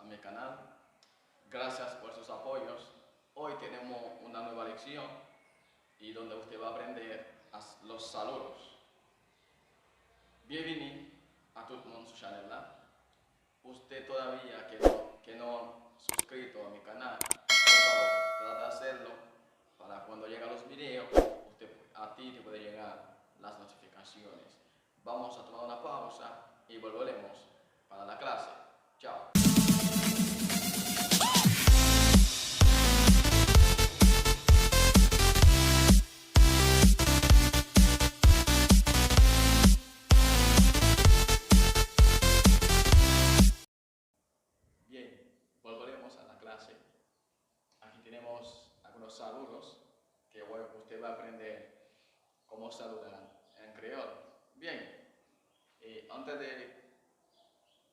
mi canal. Gracias por sus apoyos. Hoy tenemos una nueva lección y donde usted va a aprender los saludos. Bienvenido a todo el mundo su channel. Usted todavía que no suscrito a mi canal, por favor, trata de hacerlo para cuando lleguen los videos, a ti te puede llegar las notificaciones. Vamos a tomar una pausa y volveremos para la clase. Chao. Bien, volveremos a la clase. Aquí tenemos algunos saludos que usted va a aprender cómo saludar en creol. Bien, antes de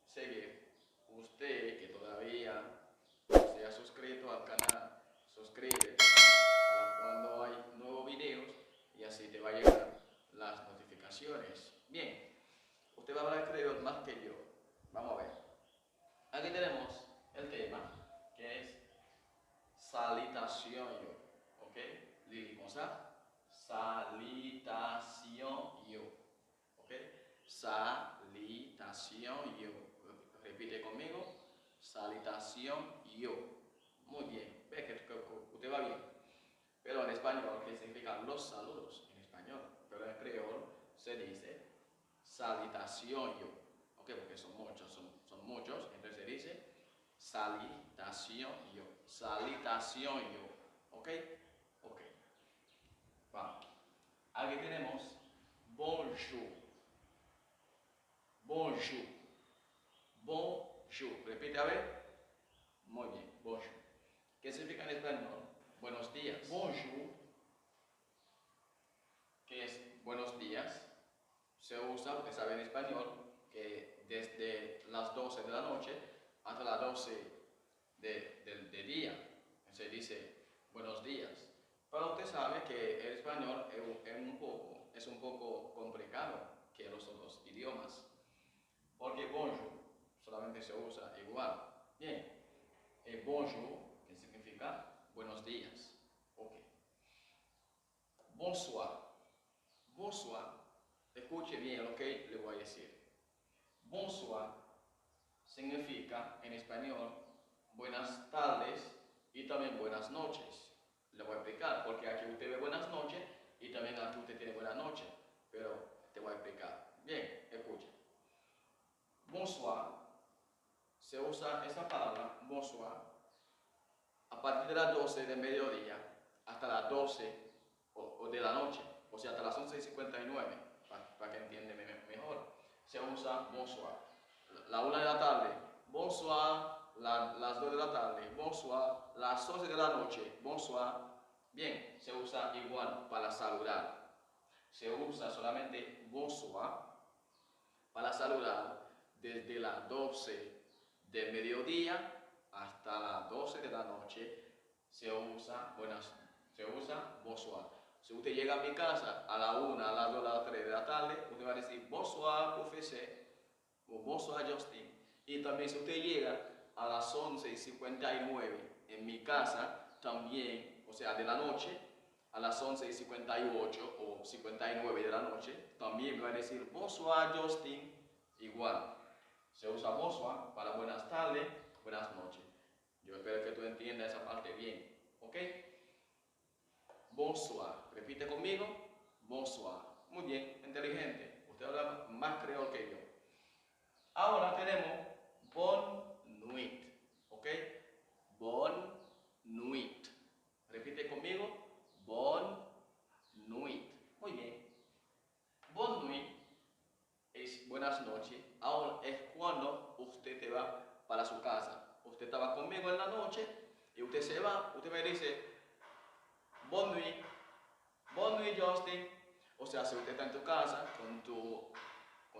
seguir, usted que todavía no se ha suscrito al canal, suscríbete para cuando hay nuevos videos y así te va a llegar las notificaciones. Bien, usted va a hablar creol más que yo. Vamos a ver. Aquí tenemos el tema que es salutación yo. ¿Ok? Dijimos salutación yo. ¿Ok? Salutación yo. Repite conmigo. Salutación yo. Muy bien. Ve que usted va bien. Pero en español, ¿qué significan los saludos? En español. Pero en creol se dice salutación yo. ¿Ok? Porque son muchos. Entonces se dice salutación yo. Salutación yo. ¿Ok? Ok. Vamos. Aquí tenemos bonjour. Bonjour. Bonjour. Repite a ver. Muy bien. Bonjour. ¿Qué significa en español? Buenos días. Bonjour. ¿Qué es buenos días? Se usa, porque sabe en español, que desde las 12 de la noche hasta las 12 de día se dice buenos días. Pero usted sabe que el español es un poco complicado que los otros idiomas, porque bonjour solamente se usa igual. Bien, bonjour, que significa buenos días. Ok. Bonsoir. Bonsoir. Escuche bien lo que le voy a decir. Bonsoir significa en español buenas tardes y también buenas noches. Le voy a explicar, porque aquí usted ve buenas noches y también aquí usted tiene buenas noches. Pero te voy a explicar. Bien, escucha. Bonsoir, se usa esa palabra, bonsoir, a partir de las 12 del mediodía hasta las 12 o de la noche, o sea, hasta las 11:59, para que entiendan mejor. Se usa bonsoir. La 1 de la tarde, bonsoir. Las 2 de la tarde, bonsoir. Las 11 de la noche, bonsoir. Bien, se usa igual para saludar. Se usa solamente bonsoir para saludar desde las 12 del mediodía hasta las 12 de la noche. Se usa bonsoir. Si usted llega a mi casa a la 1, a las 2, a las 3 de la tarde, usted va a decir bonsoir, profesor, o bonsoir, Justin. Y también si usted llega a las 11:59 en mi casa, también, o sea, de la noche, a las 11:58 o 59 de la noche, también me va a decir bonsoir, Justin. Igual, se usa bonsoir para buenas tardes, buenas noches. Yo espero que tú entiendas esa parte bien, ¿ok? Bonsoir, repite conmigo, bonsoir. Muy bien, inteligente. Usted habla más creol que yo. Ahora tenemos bonne nuit, ¿ok? Bonne nuit. Repite conmigo, bonne nuit. Muy bien. Bonne nuit es buenas noches. Ahora es cuando usted te va para su casa. Usted estaba conmigo en la noche y usted se va. Usted me dice, bonne nuit, Justin. O sea, si usted está en tu casa con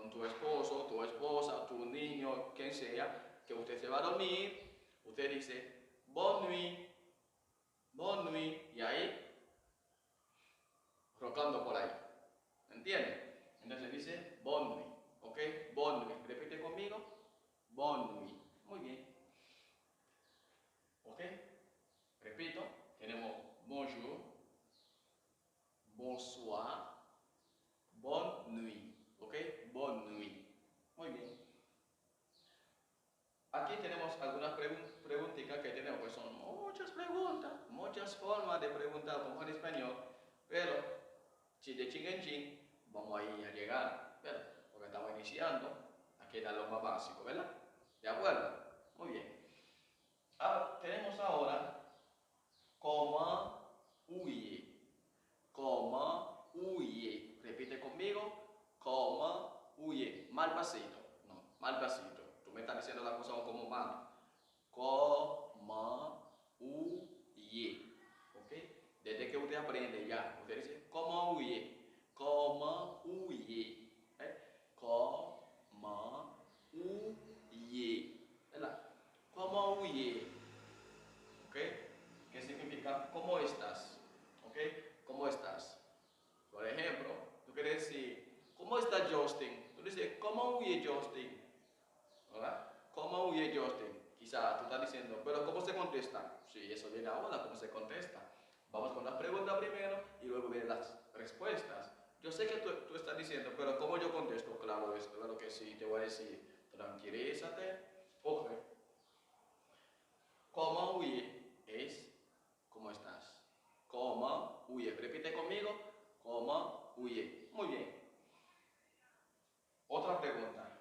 tu esposo, tu esposa, tu niño, quien sea, que usted se va a dormir, usted dice, bonne nuit, y ahí, rocando por ahí. ¿Entiende? Entonces dice, bonne nuit, ¿ok? Bonne nuit. Repite conmigo, bonne nuit. Muy bien. muchas formas de preguntar como en español, pero si de chin en chin vamos a ir a llegar, ¿verdad? Porque estamos iniciando, aquí da lo más básico, ¿verdad? ¿De acuerdo? Muy bien. Tenemos ahora coma huye. Coma huye. Repite conmigo. Coma huye. Mal pasito. No, mal pasito. Tú me estás diciendo la cosa como mal. Coma huye. ¿Ok? Desde que usted aprende ya, usted dice coma huye. Coma huye. Coma huye. ¿Verdad? Coma huye. ¿Ok? ¿Qué significa? ¿Cómo estás? ¿Ok? ¿Cómo estás? Por ejemplo, tú quieres decir, ¿cómo está Justin? Tú dices, ¿cómo huye Justin? ¿Verdad? ¿Cómo huye Justin? Quizá tú estás diciendo, pero ¿cómo se contesta? Sí, eso viene ahora, ¿cómo se contesta? Vamos con las preguntas primero y luego vienen las respuestas. Yo sé que tú estás diciendo, pero ¿cómo yo contesto? Claro, claro que sí, te voy a decir, tranquilízate. Ok. ¿Cómo huye? Es ¿cómo estás? ¿Cómo huye? Repite conmigo. ¿Cómo huye? Muy bien. Otra pregunta.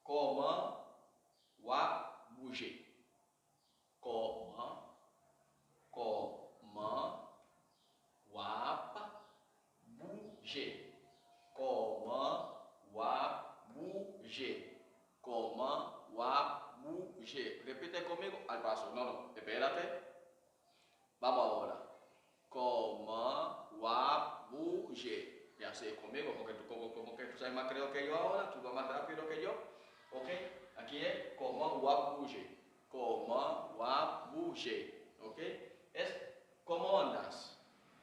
¿Cómo va bouger? ¿Cómo? ¿Cómo va bouger? ¿Cómo va bouger? ¿Cómo va bouger? Repite conmigo al paso. No, no, espérate. Vamos ahora. Coma guabuye. Ya sé conmigo, porque tú como que tú sabes más creo que yo ahora, tú vas más rápido que yo. ¿Ok? Aquí es coma guabuye. Coma guabuye. ¿Ok? Es ¿cómo andas?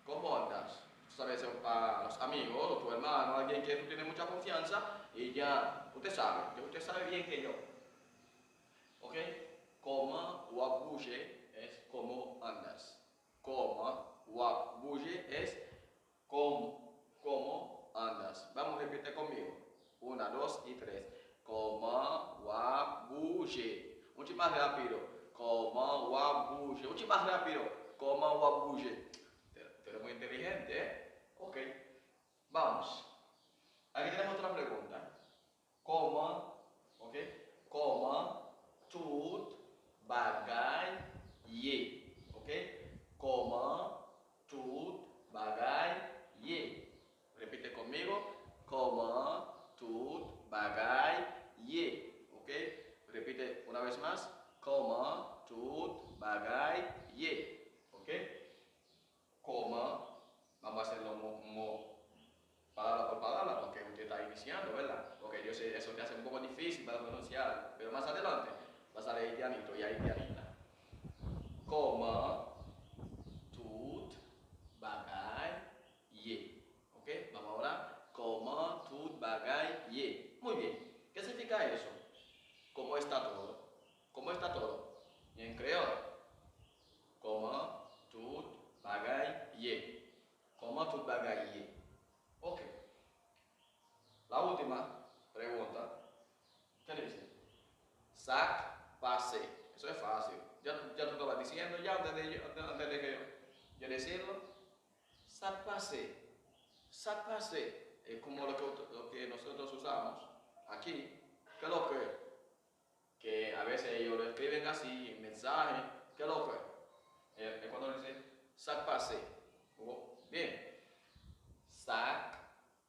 ¿Cómo andas? Tú sabes, a los amigos, o tu hermano, alguien que tú tienes mucha confianza, y ya, usted sabe bien que yo. ¿Ok? Coma guabuye es ¿cómo andas? Coma, guabuye es cómo andas. Vamos a repetir conmigo. 1, 2 y 3. Coma, guabuye. Mucho más rápido. Coma, guabuye. Mucho más rápido. Coma, guabuye. Tú eres muy inteligente, ¿eh? Ok. Vamos. Aquí tenemos otra pregunta. Coma, ok. Coma, tut, bagay, ye. Ok. Coma, tut, bagay, ye. Repite conmigo. Coma, tut, bagay, ye. Ok. Repite una vez más. Coma, tut, bagay, ye. Ok. Coma. Vamos a hacerlo palabra por palabra, porque usted está iniciando, ¿verdad? Porque yo sé, eso te hace un poco difícil para pronunciar, pero más adelante vas a leer pianito y ahí pianita. Coma, tut, bagay, ye. ¿Ok? Vamos ahora. Coma, tut, bagay, ye. Muy bien. ¿Qué significa eso? ¿Cómo está todo? ¿Cómo está todo? Y en creol. Coma, tut, bagay, ye. Coma, tut, bagay, ye. Ok. La última pregunta, ¿qué le dice? Sac, pase. Eso es fácil. Ya tú estabas diciendo ya antes de que yo decirlo. Sac, pase. Sac, pase. Es como lo que nosotros usamos aquí. ¿Qué es lo que a veces ellos lo escriben así en mensaje? ¿Qué es lo que? Es cuando dicen sac, pase. Bien. Sac,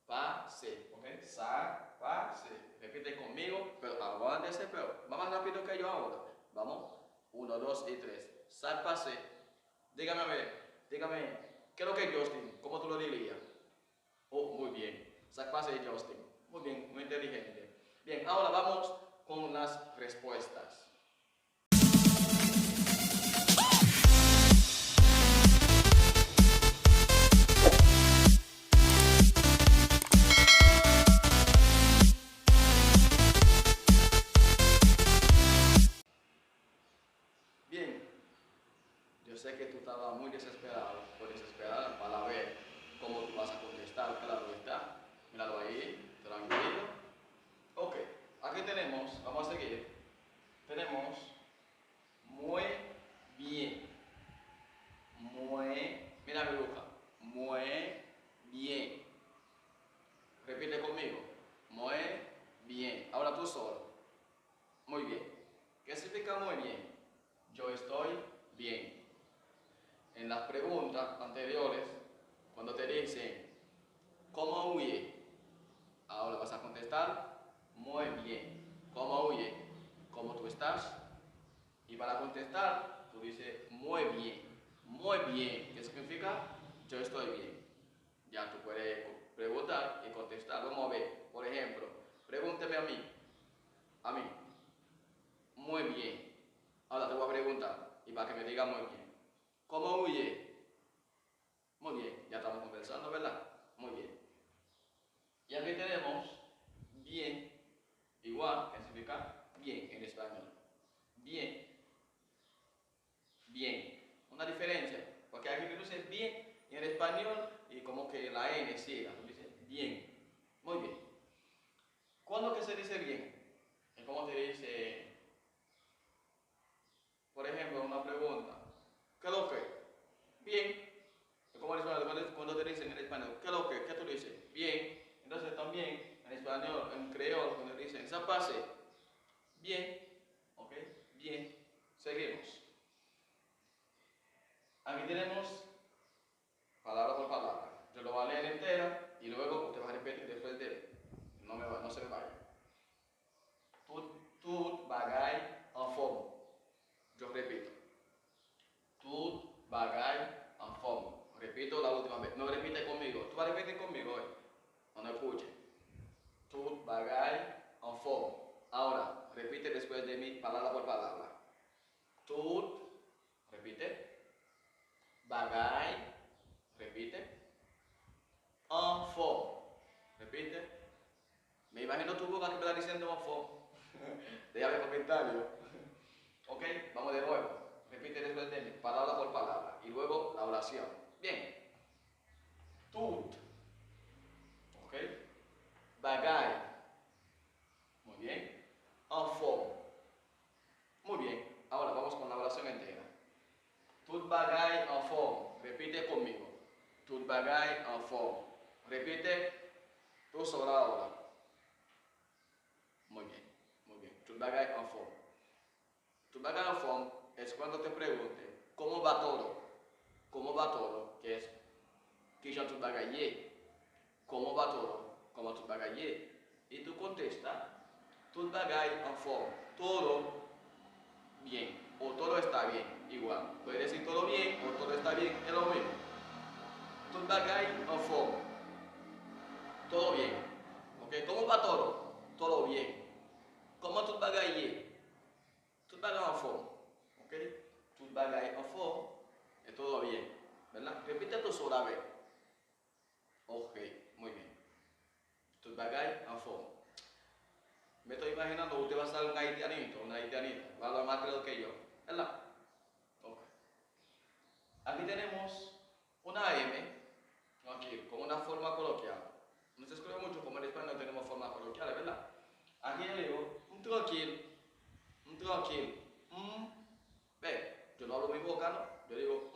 pase, ¿ok? Sac, pase. Repite conmigo, pero aguántese, pero va más rápido que yo ahora. Vamos, 1, 2 y 3. Sac, pase. Dígame a ver, dígame, ¿qué es lo que es Justin? ¿Cómo tú lo dirías? Oh, muy bien. Sac, pase y Justin. Muy bien, muy inteligente. Bien, ahora vamos con las respuestas. Bien, yo sé que tú estabas muy desesperado o desesperada para ver cómo tú vas a contestar, claro está. Míralo ahí, tranquilo. Ok, aquí tenemos, vamos a seguir. Tenemos muy bien, muy bien. Repite conmigo. Muy bien. Ahora tú solo. Muy bien. ¿Qué significa muy bien? Yo estoy bien. En las preguntas anteriores, cuando te dicen, ¿cómo huye? Ahora vas a contestar, muy bien. ¿Cómo huye? ¿Cómo tú estás? Y para contestar, tú dices, muy bien. Muy bien. ¿Qué significa? Yo estoy bien. Ya tú puedes preguntar y contestar. Vamos a ver. Por ejemplo, pregúnteme a mí. A mí. Muy bien. Ahora te voy a preguntar y para que me diga muy bien. ¿Cómo huye? Muy bien. Ya estamos conversando, ¿verdad? Muy bien. Y aquí tenemos bien, igual, que significa bien en español. Bien. Bien. Una diferencia. Porque aquí tú dices bien y en español y como que la N siga. Tú dices bien. Muy bien. ¿Cuándo que se dice bien? Es como te dice, por ejemplo, una pregunta. ¿Qué es lo que? Bien. Es como en español, cuando te dicen en español, ¿qué es lo que? ¿Qué tú dices? Bien. Entonces también en español, en creol, cuando dicen, ¿esa pase? Bien. ¿Ok? Bien. Seguimos. Aquí tenemos palabra por palabra. Yo lo voy a leer entera y luego usted va a repetir después de él. No se me vaya. Tout bagaille en forme. Yo repito. Tout bagaille en forme. Repito la última vez. No repite conmigo. Tú vas a repetir conmigo hoy. No escuche. Tout bagaille en forme. Ahora, repite después de mí palabra por palabra. Tout, repite. Bagaille, repite. En forme, repite. Me imagino tu boca que me está diciendo en forme. Déjame comentario. Ok, vamos de nuevo. Repite después de mí, palabra por palabra. Y luego la oración. Bien. Tout. Ok. Bagaille. Muy bien. En forme. Muy bien. Ahora vamos con la oración entera. Tout bagaille en forme. Repite conmigo. Tout bagaille en forme. Repite tú sola ahora. Muy bien. Muy bien. Tout bagaille en forme. Tout bagaille en forme es cuando te pregunte ¿cómo va todo? ¿Cómo va todo? Que es que ya tout bagaille. ¿Cómo va todo? ¿Cómo tout bagaille? Y tú contestas tout bagaille en forme. Todo bien. O todo está bien. Igual. Puedes decir todo bien o todo está bien. Es lo mismo. Tout bagaille en forme. Todo bien. ¿Ok? ¿Cómo va todo? Todo bien. ¿Cómo tout bagaille? Tout bagaille en forme. ¿Ok? Tout bagaille en forme. Es todo bien. ¿Verdad? Repite tu sola vez. Ok, muy bien. Tout bagaille en forme. Me estoy imaginando, usted va a ser un haitianito, una haitianita. Va a hablar más creo que yo. ¿Verdad? Ok. Aquí tenemos una M. Aquí, con una forma coloquial. No se escribe mucho como en español tenemos formas coloquiales, ¿verdad? Aquí yo digo, un tranquilo, un tranquilo, ve, yo no hablo mi boca, ¿no? Yo digo,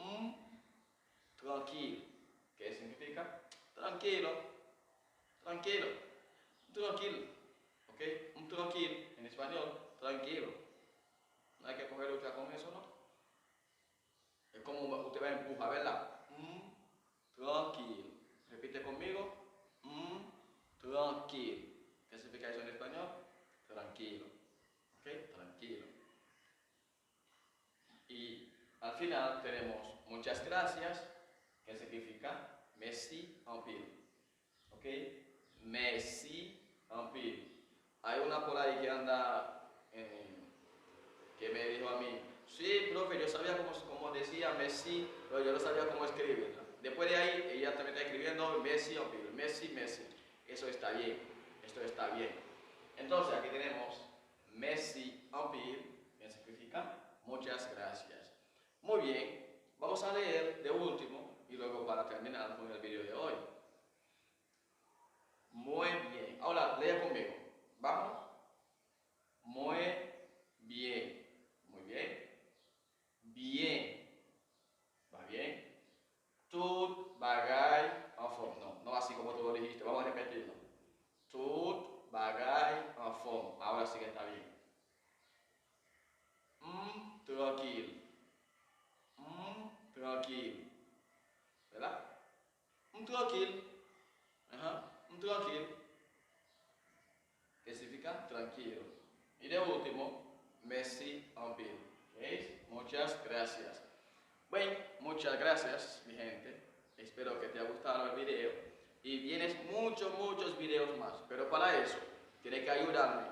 tranquilo. ¿Qué significa? Tranquilo, tranquilo, tranquilo, ¿ok? Un tranquilo, en español, tranquilo. No hay que coger lucha con eso, ¿no? Es como usted va a empujar, ¿verdad? Tranquilo. Repite conmigo. Tranquilo. ¿Qué significa eso en español? Tranquilo. ¿Ok? Tranquilo. Y al final tenemos muchas gracias, que significa merci en pile. ¿Ok? Merci en pile. Hay una por ahí que anda, que me dijo a mí, sí, profe, yo sabía cómo decía Messi, pero yo no sabía cómo escribirla. Después de ahí, ella también está escribiendo Messi en pile. Messi, Messi. Eso está bien. Esto está bien. Entonces, aquí tenemos Messi en pile, que significa muchas gracias. Muy bien, vamos a leer de último y luego para terminar con el video de hoy. Muy bien. Ahora, lea conmigo. Vamos. Muy bien. Muy bien. Bien. ¿Va bien? Tout bagaille listo, ahora sí que está bien. Tranquilo. Tranquilo. ¿Verdad? Tranquilo. Ajá. Tranquilo. ¿Qué significa? Tranquilo. Y de último, merci un peu. ¿Okay? Muchas gracias. Bueno, muchas gracias, mi gente. Espero que te haya gustado el video. Y vienes muchos videos más. Pero para eso, tienes que ayudarme.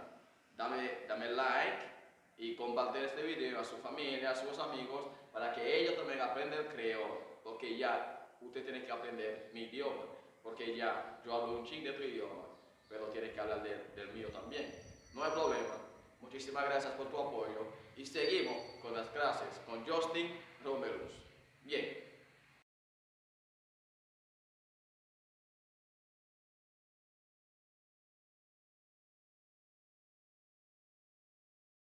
Dame like y compartir este video a su familia, a sus amigos, para que ellos también aprendan creol. Porque ya usted tiene que aprender mi idioma. Porque ya yo hablo un ching de tu idioma, pero tienes que hablar del mío también. No hay problema. Muchísimas gracias por tu apoyo. Y seguimos con las clases con Justin Romerus.